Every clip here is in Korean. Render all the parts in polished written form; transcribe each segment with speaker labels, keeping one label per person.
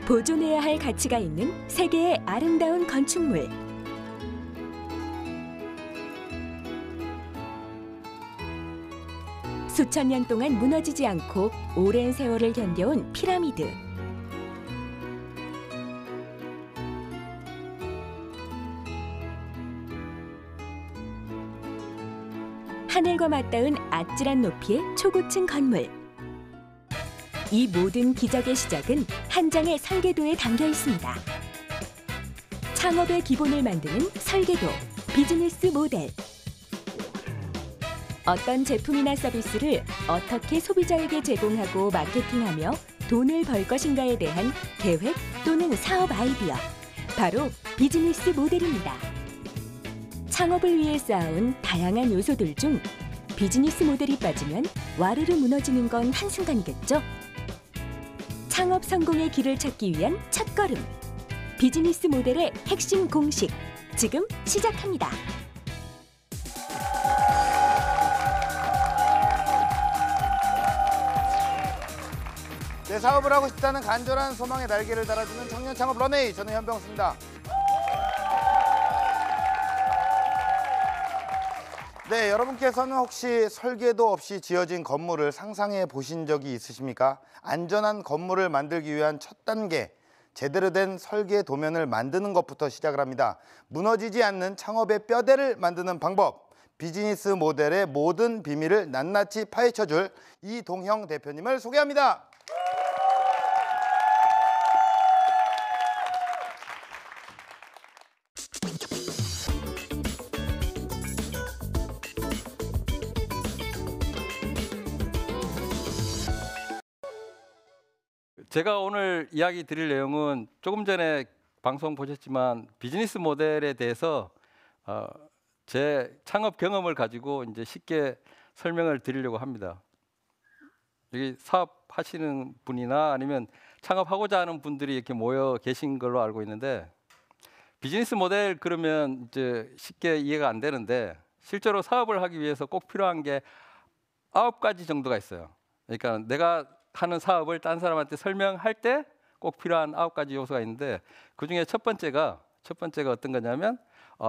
Speaker 1: 보존해야 할 가치가 있는 세계의 아름다운 건축물. 수천 년 동안 무너지지 않고 오랜 세월을 견뎌온 피라미드. 하늘과 맞닿은 아찔한 높이의 초고층 건물. 이 모든 기적의 시작은 한 장의 설계도에 담겨 있습니다. 창업의 기본을 만드는 설계도, 비즈니스 모델. 어떤 제품이나 서비스를 어떻게 소비자에게 제공하고 마케팅하며 돈을 벌 것인가에 대한 계획 또는 사업 아이디어, 바로 비즈니스 모델입니다. 창업을 위해 쌓아온 다양한 요소들 중 비즈니스 모델이 빠지면 와르르 무너지는 건 한순간이겠죠? 창업 성공의 길을 찾기 위한 첫걸음. 비즈니스 모델의 핵심 공식, 지금 시작합니다.
Speaker 2: 내 사업을 하고 싶다는 간절한 소망에 날개를 달아주는 청년 창업 런웨이, 저는 현병수입니다. 네, 여러분께서는 혹시 설계도 없이 지어진 건물을 상상해 보신 적이 있으십니까? 안전한 건물을 만들기 위한 첫 단계, 제대로 된 설계 도면을 만드는 것부터 시작을 합니다. 무너지지 않는 창업의 뼈대를 만드는 방법, 비즈니스 모델의 모든 비밀을 낱낱이 파헤쳐줄 이동형 대표님을 소개합니다.
Speaker 3: 제가 오늘 이야기 드릴 내용은 조금 전에 방송 보셨지만 비즈니스 모델에 대해서 제 창업 경험을 가지고 이제 쉽게 설명을 드리려고 합니다. 여기 사업하시는 분이나 아니면 창업하고자 하는 분들이 이렇게 모여 계신 걸로 알고 있는데, 비즈니스 모델 그러면 이제 쉽게 이해가 안 되는데, 실제로 사업을 하기 위해서 꼭 필요한 게 9가지 정도가 있어요. 그러니까 내가 하는 사업을 딴 사람한테 설명할 때 꼭 필요한 9가지 요소가 있는데, 그중에 첫 번째가 어떤 거냐면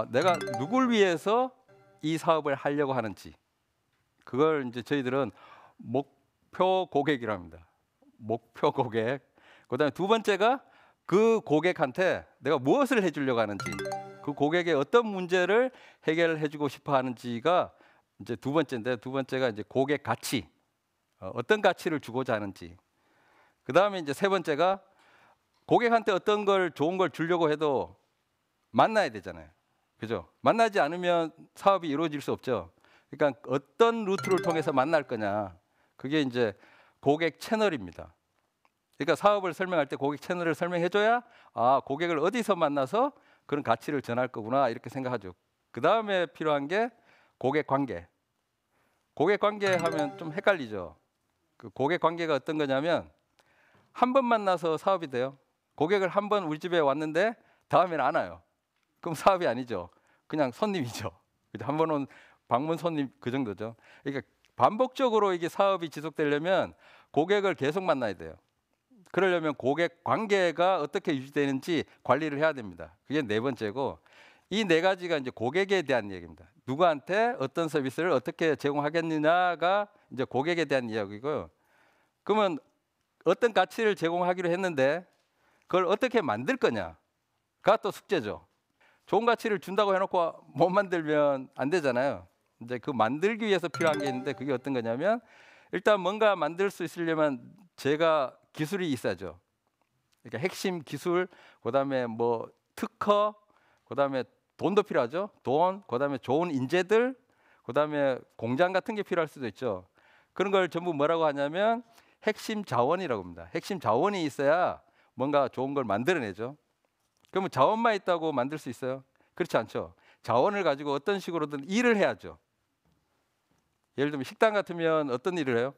Speaker 3: 내가 누굴 위해서 이 사업을 하려고 하는지, 그걸 이제 저희들은 목표 고객이라고 합니다. 목표 고객. 그다음에 두 번째가 그 고객한테 내가 무엇을 해주려고 하는지, 그 고객의 어떤 문제를 해결해 주고 싶어 하는지가 이제 두 번째인데, 두 번째가 이제 고객 가치, 어떤 가치를 주고자 하는지. 그 다음에 이제 세 번째가 고객한테 어떤 걸 좋은 걸 주려고 해도 만나야 되잖아요. 그죠? 만나지 않으면 사업이 이루어질 수 없죠. 그러니까 어떤 루트를 통해서 만날 거냐. 그게 이제 고객 채널입니다. 그러니까 사업을 설명할 때 고객 채널을 설명해줘야 고객을 어디서 만나서 그런 가치를 전할 거구나 이렇게 생각하죠. 그 다음에 필요한 게 고객 관계. 고객 관계 하면 좀 헷갈리죠. 그 고객 관계가 어떤 거냐면, 한 번 만나서 사업이 돼요. 고객을 한 번 우리 집에 왔는데 다음에는 안 와요. 그럼 사업이 아니죠. 그냥 손님이죠. 한 번 온 방문 손님, 그 정도죠. 그러니까 반복적으로 이게 사업이 지속되려면 고객을 계속 만나야 돼요. 그러려면 고객 관계가 어떻게 유지되는지 관리를 해야 됩니다. 그게 네 번째고, 이 네 가지가 이제 고객에 대한 얘기입니다. 누구한테 어떤 서비스를 어떻게 제공하겠느냐가 이제 고객에 대한 이야기고요. 그러면 어떤 가치를 제공하기로 했는데 그걸 어떻게 만들 거냐가 또 숙제죠. 좋은 가치를 준다고 해놓고 못 만들면 안 되잖아요. 이제 그 만들기 위해서 필요한 게 있는데, 그게 어떤 거냐면, 일단 뭔가 만들 수 있으려면 제가 기술이 있어야죠. 그러니까 핵심 기술, 그다음에 뭐 특허, 그다음에 돈도 필요하죠. 돈, 그다음에 좋은 인재들, 그다음에 공장 같은 게 필요할 수도 있죠. 그런 걸 전부 뭐라고 하냐면 핵심 자원이라고 합니다. 핵심 자원이 있어야 뭔가 좋은 걸 만들어내죠. 그러면 자원만 있다고 만들 수 있어요? 그렇지 않죠. 자원을 가지고 어떤 식으로든 일을 해야죠. 예를 들면 식당 같으면 어떤 일을 해요?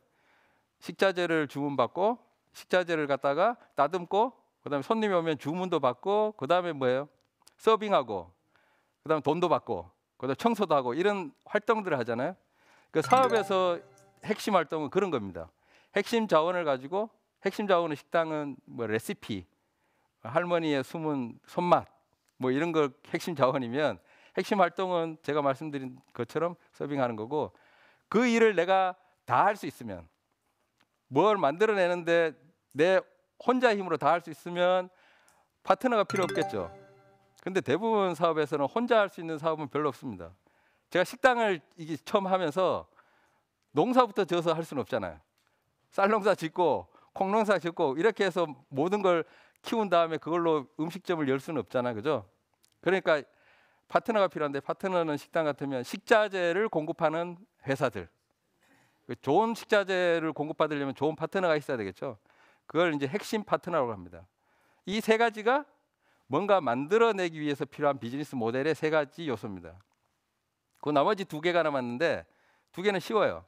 Speaker 3: 식자재를 주문받고, 식자재를 갖다가 따듬고, 그다음에 손님이 오면 주문도 받고, 그다음에 뭐예요? 서빙하고, 그다음에 돈도 받고, 그다음에 청소도 하고, 이런 활동들을 하잖아요. 그 사업에서 핵심 활동은 그런 겁니다. 핵심 자원을 가지고, 핵심 자원은 식당은 뭐 레시피, 할머니의 숨은 손맛 뭐 이런 걸 핵심 자원이면 핵심 활동은 제가 말씀드린 것처럼 서빙하는 거고 그 일을 내가 다 할 수 있으면 뭘 만들어내는데 내 혼자 힘으로 다 할 수 있으면 파트너가 필요 없겠죠. 근데 대부분 사업에서는 혼자 할 수 있는 사업은 별로 없습니다. 제가 식당을 이게 처음 하면서 농사부터 져서 할 수는 없잖아요. 쌀 농사 짓고 콩 농사 짓고 이렇게 해서 모든 걸 키운 다음에 그걸로 음식점을 열 수는 없잖아요. 그죠? 그러니까 파트너가 필요한데 파트너는 식당 같으면 식자재를 공급하는 회사들. 좋은 식자재를 공급받으려면 좋은 파트너가 있어야 되겠죠. 그걸 이제 핵심 파트너라고 합니다. 이 세 가지가 뭔가 만들어내기 위해서 필요한 비즈니스 모델의 세 가지 요소입니다. 그 나머지 두 개가 남았는데 두 개는 쉬워요.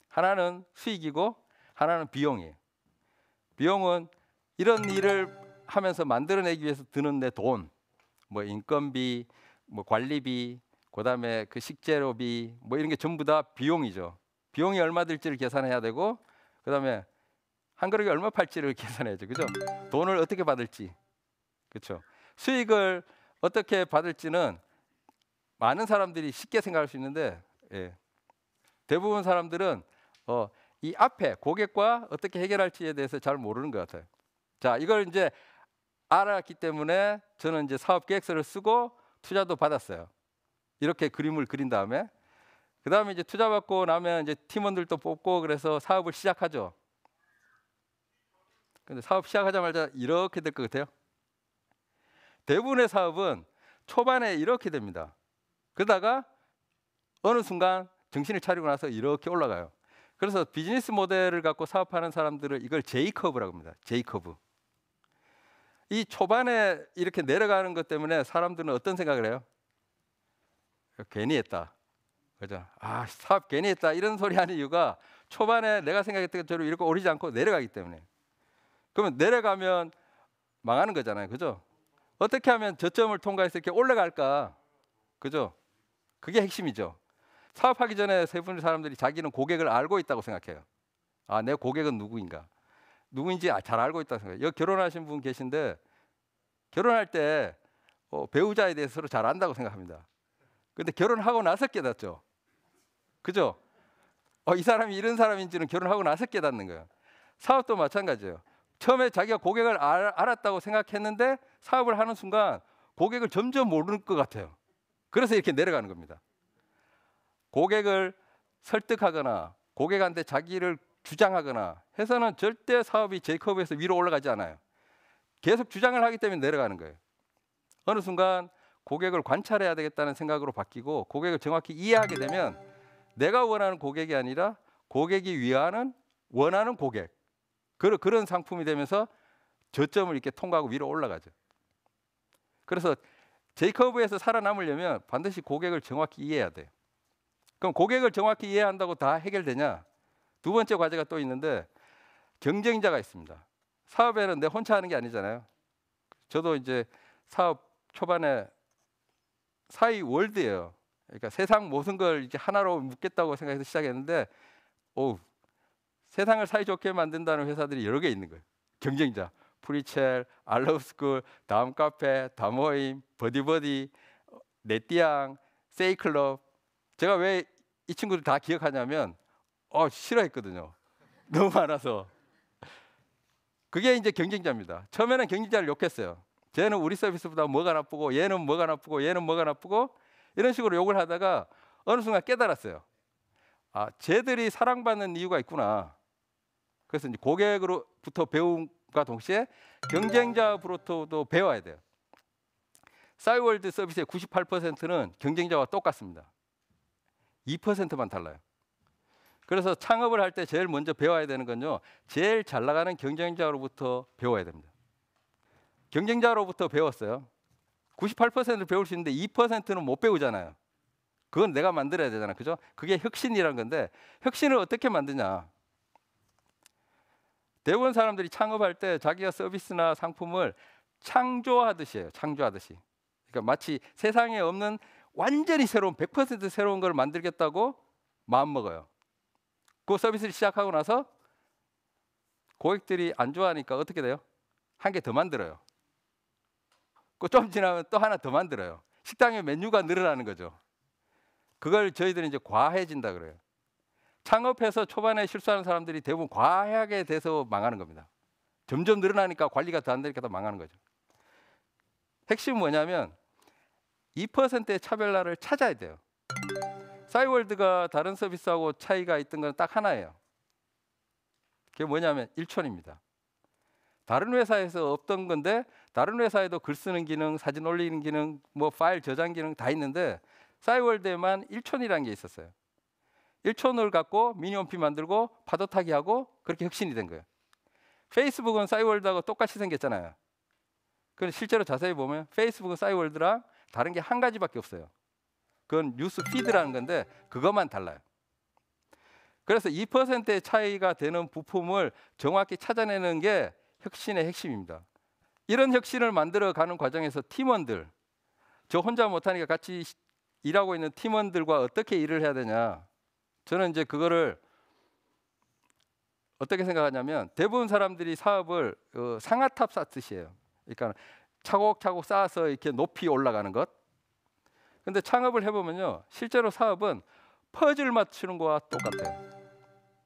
Speaker 3: 하나는 수익이고 하나는 비용이에요. 비용은 이런 일을 하면서 만들어내기 위해서 드는 내 돈, 뭐 인건비, 뭐 관리비, 그다음에 그 식재료비, 뭐 이런 게 전부 다 비용이죠. 비용이 얼마 들지를 계산해야 되고, 그다음에 한 그릇에 얼마 팔지를 계산해야죠. 그죠? 돈을 어떻게 받을지, 그렇죠? 수익을 어떻게 받을지는 많은 사람들이 쉽게 생각할 수 있는데, 예. 대부분 사람들은 이 앞에 고객과 어떻게 해결할지에 대해서 잘 모르는 것 같아요. 자, 이걸 이제 알았기 때문에 저는 이제 사업 계획서를 쓰고 투자도 받았어요. 이렇게 그림을 그린 다음에 그다음에 이제 투자 받고 나면 이제 팀원들도 뽑고 그래서 사업을 시작하죠. 근데 사업 시작하자마자 이렇게 될 것 같아요. 대부분의 사업은 초반에 이렇게 됩니다. 그러다가 어느 순간 정신을 차리고 나서 이렇게 올라가요. 그래서 비즈니스 모델을 갖고 사업하는 사람들은 이걸 J커브라고 합니다. J커브. 이 초반에 이렇게 내려가는 것 때문에 사람들은 어떤 생각을 해요? 괜히 했다. 그죠? 아, 사업 괜히 했다. 이런 소리 하는 이유가 초반에 내가 생각했던 것처럼 이렇게 오르지 않고 내려가기 때문에. 그러면 내려가면 망하는 거잖아요. 그죠? 어떻게 하면 저점을 통과해서 이렇게 올라갈까? 그죠? 그게 핵심이죠. 사업하기 전에 대부분 사람들이 자기는 고객을 알고 있다고 생각해요. 아, 내 고객은 누구인가? 누구인지 잘 알고 있다고 생각해요. 여기 결혼하신 분 계신데 결혼할 때 배우자에 대해서 서로 잘 안다고 생각합니다. 근데 결혼하고 나서 깨닫죠. 그죠? 이 사람이 이런 사람인지는 결혼하고 나서 깨닫는 거예요. 사업도 마찬가지예요. 처음에 자기가 고객을 알았다고 생각했는데 사업을 하는 순간 고객을 점점 모르는 것 같아요. 그래서 이렇게 내려가는 겁니다. 고객을 설득하거나 고객한테 자기를 주장하거나 해서는 절대 사업이 J커브에서 위로 올라가지 않아요. 계속 주장을 하기 때문에 내려가는 거예요. 어느 순간 고객을 관찰해야 되겠다는 생각으로 바뀌고 고객을 정확히 이해하게 되면 내가 원하는 고객이 아니라 고객이 원하는 고객, 그런 상품이 되면서 저점을 이렇게 통과하고 위로 올라가죠. 그래서 J커브에서 살아남으려면 반드시 고객을 정확히 이해해야 돼요. 그럼 고객을 정확히 이해한다고 다 해결되냐? 두 번째 과제가 또 있는데 경쟁자가 있습니다. 사업에는 내 혼자 하는 게 아니잖아요. 저도 이제 사업 초반에 사이 월드예요. 그러니까 세상 모든 걸 이제 하나로 묶겠다고 생각해서 시작했는데, 세상을 사이좋게 만든다는 회사들이 여러 개 있는 거예요. 경쟁자, 프리첼, 알러브스쿨, 다음 카페, 다모임, 버디버디, 네띠양, 세이클럽. 제가 왜 이 친구들 다 기억하냐면 싫어했거든요. 너무 많아서. 그게 이제 경쟁자입니다. 처음에는 경쟁자를 욕했어요. 쟤는 우리 서비스보다 뭐가 나쁘고 얘는 뭐가 나쁘고 얘는 뭐가 나쁘고 이런 식으로 욕을 하다가 어느 순간 깨달았어요. 아, 쟤들이 사랑받는 이유가 있구나. 그래서 이제 고객으로부터 배움과 동시에 경쟁자로부터도 배워야 돼요. 싸이월드 서비스의 98%는 경쟁자와 똑같습니다. 2%만 달라요. 그래서 창업을 할 때 제일 먼저 배워야 되는 건요, 제일 잘 나가는 경쟁자로부터 배워야 됩니다. 경쟁자로부터 배웠어요. 98%를 배울 수 있는데 2%는 못 배우잖아요. 그건 내가 만들어야 되잖아요. 그죠? 그게 혁신이란 건데 혁신을 어떻게 만드냐? 대부분 사람들이 창업할 때 자기가 서비스나 상품을 창조하듯이 해요. 창조하듯이. 그러니까 마치 세상에 없는 완전히 새로운 100% 새로운 걸 만들겠다고 마음먹어요. 그 서비스를 시작하고 나서 고객들이 안 좋아하니까 어떻게 돼요? 한 개 더 만들어요. 그 좀 지나면 또 하나 더 만들어요. 식당의 메뉴가 늘어나는 거죠. 그걸 저희들이 이제 과해진다 그래요. 창업해서 초반에 실수하는 사람들이 대부분 과하게 돼서 망하는 겁니다. 점점 늘어나니까 관리가 더 안 되니까 더 망하는 거죠. 핵심은 뭐냐면 2%의 차별화를 찾아야 돼요. 싸이월드가 다른 서비스하고 차이가 있던 건 딱 하나예요. 그게 뭐냐면 1촌입니다. 다른 회사에서 없던 건데 다른 회사에도 글 쓰는 기능, 사진 올리는 기능, 뭐 파일 저장 기능 다 있는데 싸이월드에만 1촌이라는 게 있었어요. 1촌을 갖고 미니홈피 만들고 파도 타기 하고 그렇게 혁신이 된 거예요. 페이스북은 싸이월드하고 똑같이 생겼잖아요. 그런데 실제로 자세히 보면 페이스북은 싸이월드랑 다른 게 한 가지밖에 없어요. 그건 뉴스 피드라는 건데 그것만 달라요. 그래서 2%의 차이가 되는 부품을 정확히 찾아내는 게 혁신의 핵심입니다. 이런 혁신을 만들어가는 과정에서 팀원들, 저 혼자 못하니까 같이 일하고 있는 팀원들과 어떻게 일을 해야 되냐. 저는 이제 그거를 어떻게 생각하냐면 대부분 사람들이 사업을 상아탑 쌓듯이 해요. 그러니까 차곡차곡 쌓아서 이렇게 높이 올라가는 것. 근데 창업을 해보면요, 실제로 사업은 퍼즐 맞추는 거와 똑같아요.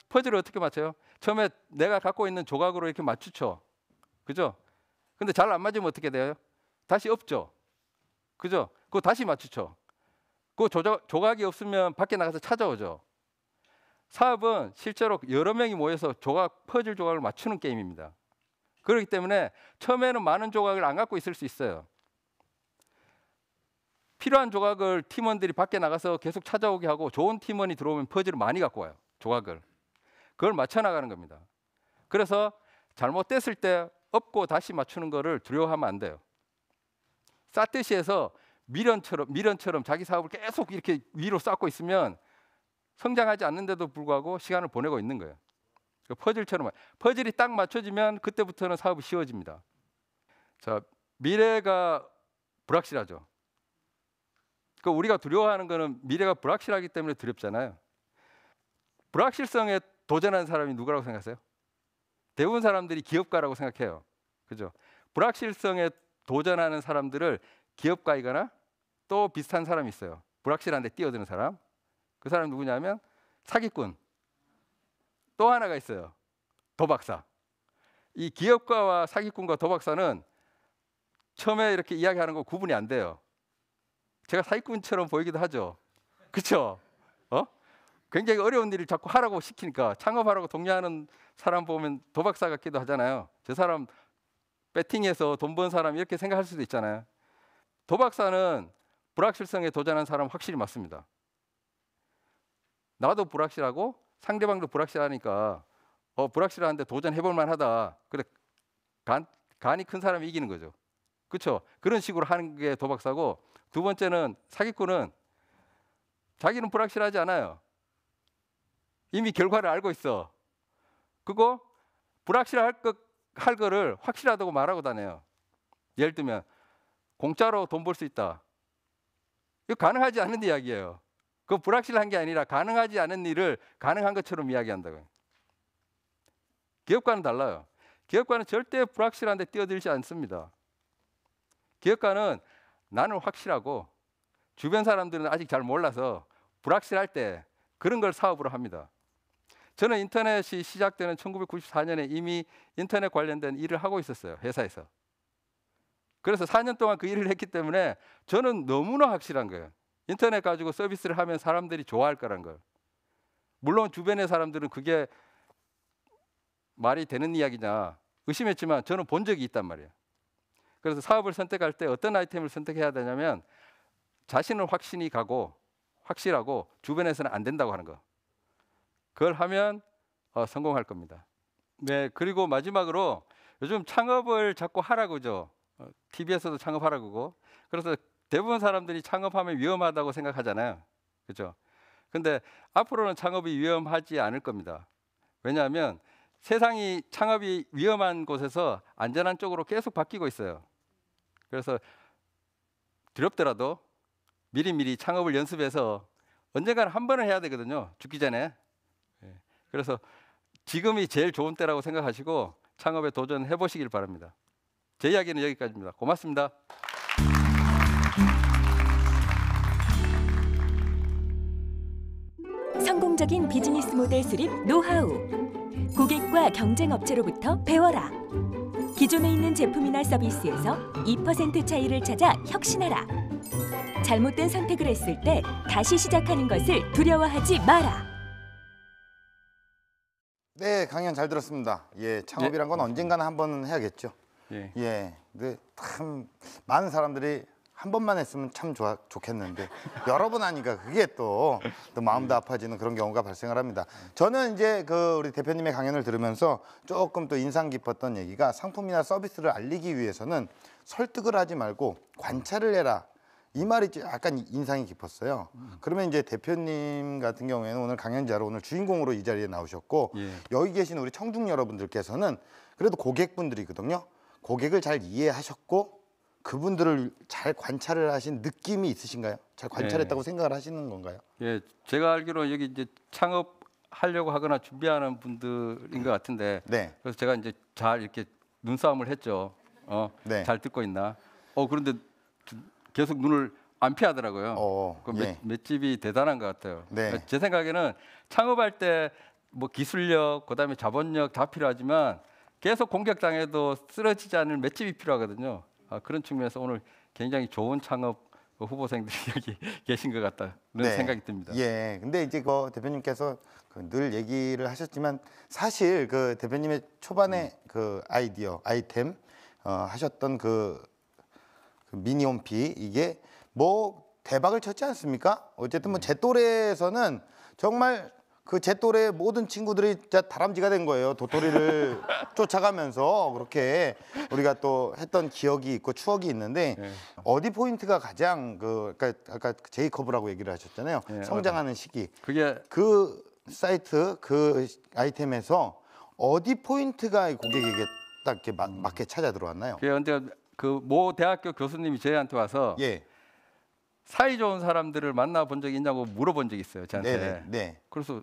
Speaker 3: 퍼즐을 어떻게 맞춰요? 처음에 내가 갖고 있는 조각으로 이렇게 맞추죠. 그죠? 근데 잘 안 맞으면 어떻게 돼요? 다시 엎죠. 그죠? 그거 다시 맞추죠. 그 조각이 없으면 밖에 나가서 찾아오죠. 사업은 실제로 여러 명이 모여서 퍼즐 조각을 맞추는 게임입니다. 그렇기 때문에 처음에는 많은 조각을 안 갖고 있을 수 있어요. 필요한 조각을 팀원들이 밖에 나가서 계속 찾아오게 하고 좋은 팀원이 들어오면 퍼즐을 많이 갖고 와요. 조각을. 그걸 맞춰 나가는 겁니다. 그래서 잘못됐을 때 엎고 다시 맞추는 거를 두려워하면 안 돼요. 쌓듯이 해서 미련처럼 자기 사업을 계속 이렇게 위로 쌓고 있으면 성장하지 않는데도 불구하고 시간을 보내고 있는 거예요. 퍼즐처럼 퍼즐이 딱 맞춰지면 그때부터는 사업이 쉬워집니다. 자, 미래가 불확실하죠. 그 우리가 두려워하는 거는 미래가 불확실하기 때문에 두렵잖아요. 불확실성에 도전하는 사람이 누구라고 생각하세요? 대부분 사람들이 기업가라고 생각해요. 그죠? 불확실성에 도전하는 사람들을 기업가이거나 또 비슷한 사람이 있어요. 불확실한데 뛰어드는 사람. 그 사람 누구냐면 사기꾼. 또 하나가 있어요. 도박사. 이 기업가와 사기꾼과 도박사는 처음에 이렇게 이야기하는 거 구분이 안 돼요. 제가 사기꾼처럼 보이기도 하죠. 그렇죠? 굉장히 어려운 일을 자꾸 하라고 시키니까 창업하라고 독려하는 사람 보면 도박사 같기도 하잖아요. 저 사람 배팅해서 돈 번 사람 이렇게 생각할 수도 있잖아요. 도박사는 불확실성에 도전하는 사람 확실히 맞습니다. 나도 불확실하고 상대방도 불확실하니까 불확실한데 도전해볼 만하다. 그래 간이 큰 사람이 이기는 거죠. 그렇죠? 그런 식으로 하는 게 도박사고, 두 번째는 사기꾼은 자기는 불확실하지 않아요. 이미 결과를 알고 있어. 그거 불확실할 거를 확실하다고 말하고 다녀요. 예를 들면 공짜로 돈 벌 수 있다. 이거 가능하지 않은 이야기예요. 그거 불확실한 게 아니라 가능하지 않은 일을 가능한 것처럼 이야기한다고요. 기업가는 달라요. 기업가는 절대 불확실한데 뛰어들지 않습니다. 기업가는 나는 확실하고 주변 사람들은 아직 잘 몰라서 불확실할 때 그런 걸 사업으로 합니다. 저는 인터넷이 시작되는 1994년에 이미 인터넷 관련된 일을 하고 있었어요. 회사에서. 그래서 4년 동안 그 일을 했기 때문에 저는 너무나 확실한 거예요. 인터넷 가지고 서비스를 하면 사람들이 좋아할 거란 거예요. 물론 주변의 사람들은 그게 말이 되는 이야기냐 의심했지만 저는 본 적이 있단 말이에요. 그래서 사업을 선택할 때 어떤 아이템을 선택해야 되냐면 자신은 확신이 가고 확실하고 주변에서는 안 된다고 하는 거. 그걸 하면 성공할 겁니다. 네, 그리고 마지막으로 요즘 창업을 자꾸 하라고 그러죠. TV에서도 창업하라고 그러고. 그래서 대부분 사람들이 창업하면 위험하다고 생각하잖아요. 그렇죠? 근데 앞으로는 창업이 위험하지 않을 겁니다. 왜냐하면 세상이 창업이 위험한 곳에서 안전한 쪽으로 계속 바뀌고 있어요. 그래서 두렵더라도 미리미리 창업을 연습해서 언젠가는 한 번은 해야 되거든요. 죽기 전에. 그래서 지금이 제일 좋은 때라고 생각하시고 창업에 도전해 보시길 바랍니다. 제 이야기는 여기까지입니다. 고맙습니다.
Speaker 1: 성공적인 비즈니스 모델 수립 노하우. 고객과 경쟁 업체로부터 배워라. 기존에 있는 제품이나 서비스에서 2% 차이를 찾아 혁신하라. 잘못된 선택을 했을 때 다시 시작하는 것을 두려워하지 마라.
Speaker 2: 네, 강연 잘 들었습니다. 예, 창업이란 건 언젠가는 한 번은 해야겠죠.
Speaker 3: 예.
Speaker 2: 예, 근데 참 많은 사람들이 한 번만 했으면 참 좋겠는데 여러 번 하니까 그게 또 마음도 아파지는 그런 경우가 발생을 합니다. 저는 이제 그 우리 대표님의 강연을 들으면서 조금 또 인상 깊었던 얘기가 상품이나 서비스를 알리기 위해서는 설득을 하지 말고 관찰을 해라. 이 말이 약간 인상이 깊었어요. 그러면 이제 대표님 같은 경우에는 오늘 강연자로 오늘 주인공으로 이 자리에 나오셨고
Speaker 3: 예.
Speaker 2: 여기 계신 우리 청중 여러분들께서는 그래도 고객분들이거든요. 고객을 잘 이해하셨고 그분들을 잘 관찰을 하신 느낌이 있으신가요? 잘 관찰했다고 생각을 하시는 건가요?
Speaker 3: 예, 제가 알기로 여기 이제 창업하려고 하거나 준비하는 분들인 것 같은데,
Speaker 2: 네.
Speaker 3: 그래서 제가 이제 잘 이렇게 눈싸움을 했죠.
Speaker 2: 네.
Speaker 3: 잘 듣고 있나? 그런데 계속 눈을 안 피하더라고요.
Speaker 2: 예.
Speaker 3: 맷집이 대단한 것 같아요.
Speaker 2: 네.
Speaker 3: 그러니까 제 생각에는 창업할 때 뭐 기술력, 그다음에 자본력 다 필요하지만 계속 공격당해도 쓰러지지 않을 맷집이 필요하거든요. 그런 측면에서 오늘 굉장히 좋은 창업 후보생들이 여기 계신 것 같다는 생각이 듭니다.
Speaker 2: 예. 근데 이제 그 대표님께서 늘 얘기를 하셨지만 사실 그 대표님의 초반에 그 아이템 하셨던 그 미니홈피 이게 뭐 대박을 쳤지 않습니까? 어쨌든 뭐 제 또래에서는 정말 그 제 또래 모든 친구들이 진짜 다람쥐가 된 거예요. 도토리를 쫓아가면서 그렇게 우리가 또 했던 기억이 있고 추억이 있는데
Speaker 3: 네.
Speaker 2: 어디 포인트가 가장 아까 제이커브라고 얘기를 하셨잖아요.
Speaker 3: 네,
Speaker 2: 성장하는 시기.
Speaker 3: 그게
Speaker 2: 그 사이트 그 아이템에서 어디 포인트가 고객에게 딱 이렇게 맞게 찾아 들어왔나요?
Speaker 3: 그게 언제 그모 대학교 교수님이 저희한테 와서
Speaker 2: 예.
Speaker 3: 사이 좋은 사람들을 만나본 적이 있냐고 물어본 적이 있어요. 저한테.
Speaker 2: 네. 네.
Speaker 3: 그래서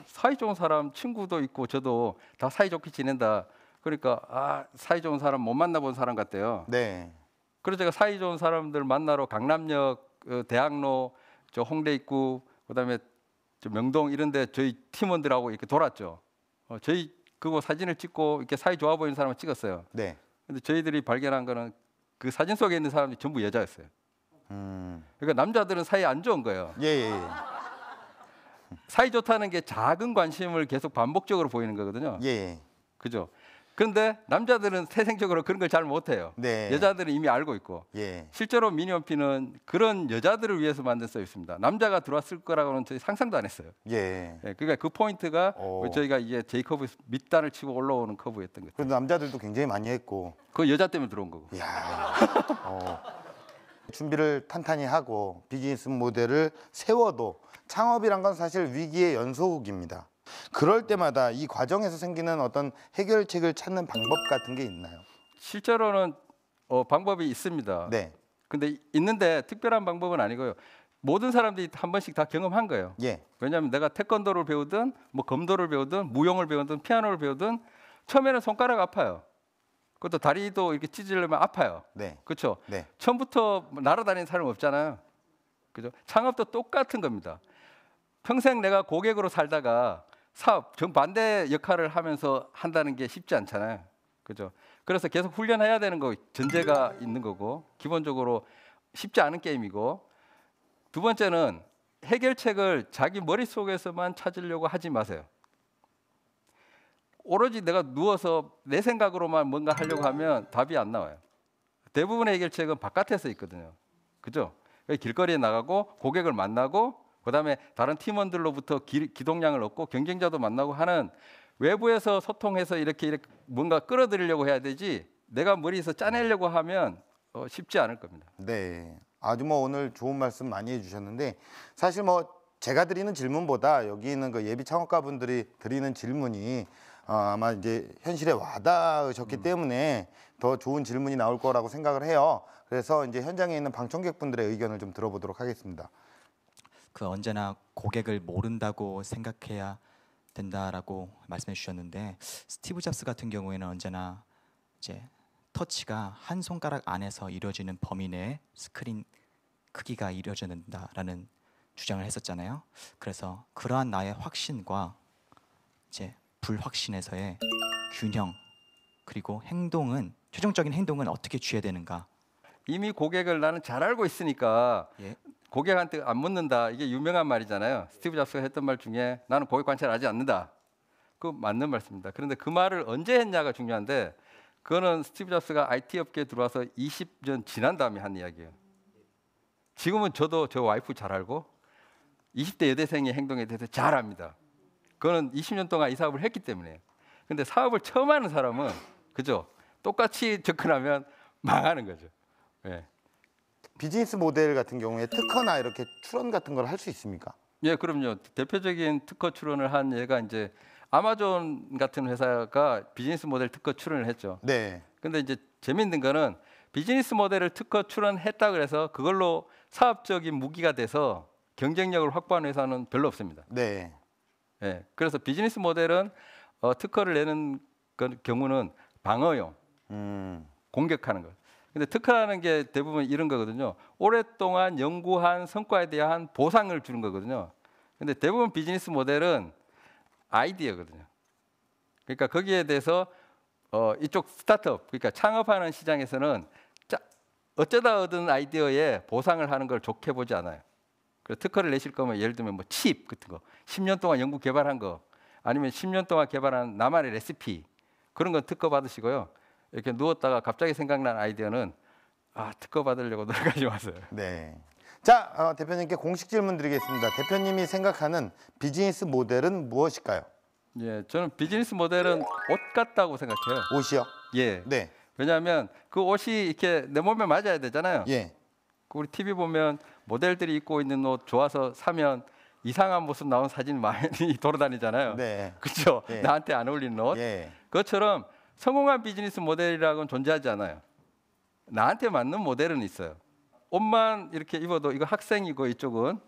Speaker 3: 사이 좋은 사람 친구도 있고 저도 다 사이 좋게 지낸다. 그러니까 사이 좋은 사람 못 만나본 사람 같대요.
Speaker 2: 네.
Speaker 3: 그래서 제가 사이 좋은 사람들 만나러 강남역, 대학로, 저 홍대 입구, 그다음에 저 명동 이런데 저희 팀원들하고 이렇게 돌았죠. 저희 그거 사진을 찍고 이렇게 사이 좋아 보이는 사람을 찍었어요.
Speaker 2: 네.
Speaker 3: 근데 저희들이 발견한 거는 그 사진 속에 있는 사람들이 전부 여자였어요. 그러니까 남자들은 사이 안 좋은 거예요.
Speaker 2: 예.
Speaker 3: 사이 좋다는 게 작은 관심을 계속 반복적으로 보이는 거거든요.
Speaker 2: 예.
Speaker 3: 그죠? 그런데 남자들은 태생적으로 그런 걸 잘 못해요.
Speaker 2: 네.
Speaker 3: 여자들은 이미 알고 있고.
Speaker 2: 예.
Speaker 3: 실제로 미니홈피는 그런 여자들을 위해서 만든 서비스입니다. 남자가 들어왔을 거라고는 저희 상상도 안 했어요.
Speaker 2: 예.
Speaker 3: 그러니까 그 포인트가
Speaker 2: 오.
Speaker 3: 저희가 이제 제이커브 밑단을 치고 올라오는 커브였던 거죠.
Speaker 2: 그래도 남자들도 굉장히 많이 했고.
Speaker 3: 그 여자 때문에 들어온 거고.
Speaker 2: 이야. 준비를 탄탄히 하고 비즈니스 모델을 세워도 창업이란 건 사실 위기의 연속입니다. 그럴 때마다 이 과정에서 생기는 어떤 해결책을 찾는 방법 같은 게 있나요?
Speaker 3: 실제로는 방법이 있습니다.
Speaker 2: 네.
Speaker 3: 근데 있는데 특별한 방법은 아니고요. 모든 사람들이 한 번씩 다 경험한 거예요.
Speaker 2: 예.
Speaker 3: 왜냐하면 내가 태권도를 배우든 뭐 검도를 배우든 무용을 배우든 피아노를 배우든 처음에는 손가락 아파요. 그것도 다리도 이렇게 찢으려면 아파요.
Speaker 2: 네.
Speaker 3: 그렇죠?
Speaker 2: 네.
Speaker 3: 처음부터 날아다니는 사람 없잖아요. 그죠? 창업도 똑같은 겁니다. 평생 내가 고객으로 살다가 사업 정반대 역할을 하면서 한다는 게 쉽지 않잖아요. 그죠? 그래서 계속 훈련해야 되는 거 전제가 있는 거고 기본적으로 쉽지 않은 게임이고 두 번째는 해결책을 자기 머릿속에서만 찾으려고 하지 마세요. 오로지 내가 누워서 내 생각으로만 뭔가 하려고 하면 답이 안 나와요. 대부분의 해결책은 바깥에서 있거든요. 그죠? 길거리에 나가고 고객을 만나고 그다음에 다른 팀원들로부터 기동량을 얻고 경쟁자도 만나고 하는 외부에서 소통해서 이렇게 뭔가 끌어들이려고 해야 되지 내가 머리에서 짜내려고 하면 쉽지 않을 겁니다.
Speaker 2: 네. 아주 뭐 오늘 좋은 말씀 많이 해주셨는데 사실 뭐 제가 드리는 질문보다 여기 있는 그 예비 창업가분들이 드리는 질문이 아마 이제 현실에 와닿으셨기 때문에 더 좋은 질문이 나올 거라고 생각을 해요. 그래서 이제 현장에 있는 방청객분들의 의견을 좀 들어보도록 하겠습니다.
Speaker 4: 언제나 고객을 모른다고 생각해야 된다라고 말씀해 주셨는데 스티브 잡스 같은 경우에는 언제나 이제 터치가 한 손가락 안에서 이루어지는 범위 내에 스크린 크기가 이루어진다라는 주장을 했었잖아요. 그래서 그러한 나의 확신과 이제 불확신에서의 균형 그리고 행동은 최종적인 행동은 어떻게 취해야 되는가?
Speaker 3: 이미 고객을 나는 잘 알고 있으니까
Speaker 4: 예.
Speaker 3: 고객한테 안 묻는다. 이게 유명한 말이잖아요. 스티브 잡스가 했던 말 중에 나는 고객 관찰하지 않는다. 그 맞는 말씀입니다. 그런데 그 말을 언제 했냐가 중요한데 그거는 스티브 잡스가 IT 업계에 들어와서 20년 지난 다음에 한 이야기예요. 지금은 저도 저 와이프 잘 알고 20대 여대생의 행동에 대해서 잘 압니다. 그거는 20년 동안 이 사업을 했기 때문에. 근데 사업을 처음 하는 사람은 그죠? 똑같이 접근하면 망하는 거죠. 예.
Speaker 2: 비즈니스 모델 같은 경우에 특허나 이렇게 출원 같은 걸 할 수 있습니까?
Speaker 3: 예, 그럼요. 대표적인 특허 출원을 한 예가 이제 아마존 같은 회사가 비즈니스 모델 특허 출원을 했죠.
Speaker 2: 네.
Speaker 3: 근데 이제 재밌는 거는 비즈니스 모델을 특허 출원했다 그래서 그걸로 사업적인 무기가 돼서 경쟁력을 확보하는 회사는 별로 없습니다.
Speaker 2: 네.
Speaker 3: 예. 그래서 비즈니스 모델은 특허를 내는 경우는 방어용, 공격하는 것. 근데 특허라는 게 대부분 이런 거거든요. 오랫동안 연구한 성과에 대한 보상을 주는 거거든요. 근데 대부분 비즈니스 모델은 아이디어거든요. 그러니까 거기에 대해서 이쪽 스타트업, 그러니까 창업하는 시장에서는 어쩌다 얻은 아이디어에 보상을 하는 걸 좋게 보지 않아요. 그래서 특허를 내실 거면 예를 들면 뭐 칩 같은 거, 10년 동안 연구 개발한 거, 아니면 10년 동안 개발한 나만의 레시피 그런 건 특허 받으시고요. 이렇게 누웠다가 갑자기 생각난 아이디어는 특허 받으려고 노력하지 마세요.
Speaker 2: 네. 자, 대표님께 공식 질문 드리겠습니다. 대표님이 생각하는 비즈니스 모델은 무엇일까요?
Speaker 3: 예, 저는 비즈니스 모델은 옷 같다고 생각해요.
Speaker 2: 옷이요?
Speaker 3: 예.
Speaker 2: 네.
Speaker 3: 왜냐하면 그 옷이 이렇게 내 몸에 맞아야 되잖아요.
Speaker 2: 예.
Speaker 3: 우리 TV 보면 모델들이 입고 있는 옷 좋아서 사면 이상한 모습 나온 사진 많이 돌아다니잖아요.
Speaker 2: 네.
Speaker 3: 그렇죠?
Speaker 2: 예.
Speaker 3: 나한테 안 어울리는 옷.
Speaker 2: 예.
Speaker 3: 그것처럼 성공한 비즈니스 모델이라고는 존재하지 않아요. 나한테 맞는 모델은 있어요. 옷만 이렇게 입어도 이거 학생이고 이쪽은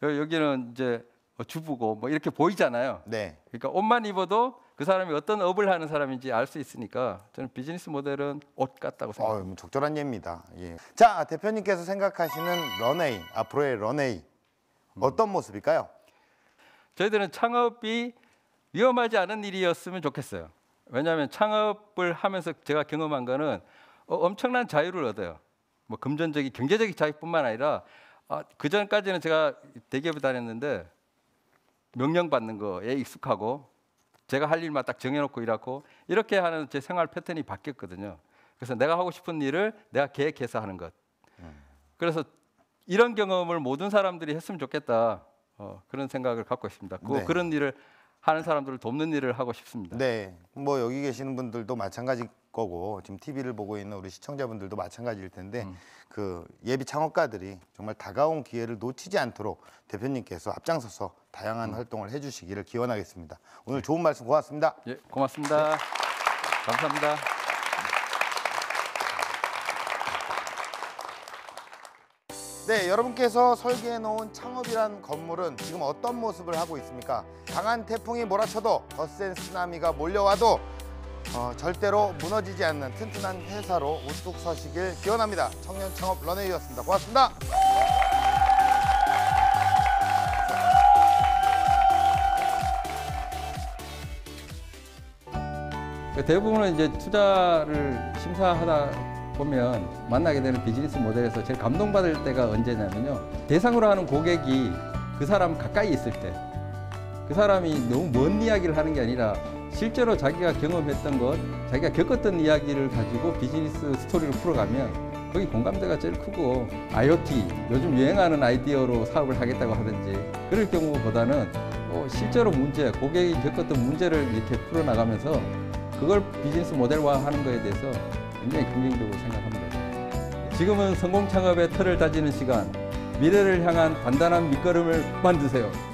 Speaker 3: 여기는 이제 주부고 뭐 이렇게 보이잖아요.
Speaker 2: 네.
Speaker 3: 그러니까 옷만 입어도 그 사람이 어떤 업을 하는 사람인지 알 수 있으니까 저는 비즈니스 모델은 옷 같다고 생각합니다.
Speaker 2: 뭐 적절한 예입니다. 예. 자, 대표님께서 생각하시는 런웨이, 앞으로의 런웨이 어떤 모습일까요?
Speaker 3: 저희들은 창업이 위험하지 않은 일이었으면 좋겠어요. 왜냐하면 창업을 하면서 제가 경험한 거는 엄청난 자유를 얻어요. 뭐 금전적인 경제적인 자유뿐만 아니라 그 전까지는 제가 대기업에 다녔는데 명령 받는 거에 익숙하고 제가 할 일만 딱 정해놓고 일하고 이렇게 하는 제 생활 패턴이 바뀌었거든요. 그래서 내가 하고 싶은 일을 내가 계획해서 하는 것. 그래서 이런 경험을 모든 사람들이 했으면 좋겠다. 그런 생각을 갖고 있습니다.
Speaker 2: 네.
Speaker 3: 그런 일을 하는 사람들을 돕는 일을 하고 싶습니다.
Speaker 2: 네. 뭐 여기 계시는 분들도 마찬가지일 거고 지금 TV를 보고 있는 우리 시청자분들도 마찬가지일 텐데 그 예비 창업가들이 정말 다가온 기회를 놓치지 않도록 대표님께서 앞장서서 다양한 활동을 해주시기를 기원하겠습니다. 오늘 좋은 말씀 고맙습니다.
Speaker 3: 예, 고맙습니다. 감사합니다.
Speaker 2: 네, 여러분께서 설계해 놓은 창업이란 건물은 지금 어떤 모습을 하고 있습니까? 강한 태풍이 몰아쳐도 거센 쓰나미가 몰려와도 절대로 무너지지 않는 튼튼한 회사로 우뚝 서시길 기원합니다. 청년 창업 런웨이였습니다. 고맙습니다.
Speaker 3: 대부분은 이제 투자를 심사하다 보면 만나게 되는 비즈니스 모델에서 제일 감동받을 때가 언제냐면요. 대상으로 하는 고객이 그 사람 가까이 있을 때 그 사람이 너무 먼 이야기를 하는 게 아니라 실제로 자기가 경험했던 것, 자기가 겪었던 이야기를 가지고 비즈니스 스토리를 풀어가면 거기 공감대가 제일 크고 IoT, 요즘 유행하는 아이디어로 사업을 하겠다고 하든지 그럴 경우보다는 실제로 문제, 고객이 겪었던 문제를 이렇게 풀어나가면서 그걸 비즈니스 모델화하는 것에 대해서 굉장히 긍정적으로 생각합니다. 지금은 성공 창업의 틀을 다지는 시간, 미래를 향한 단단한 밑거름을 만드세요.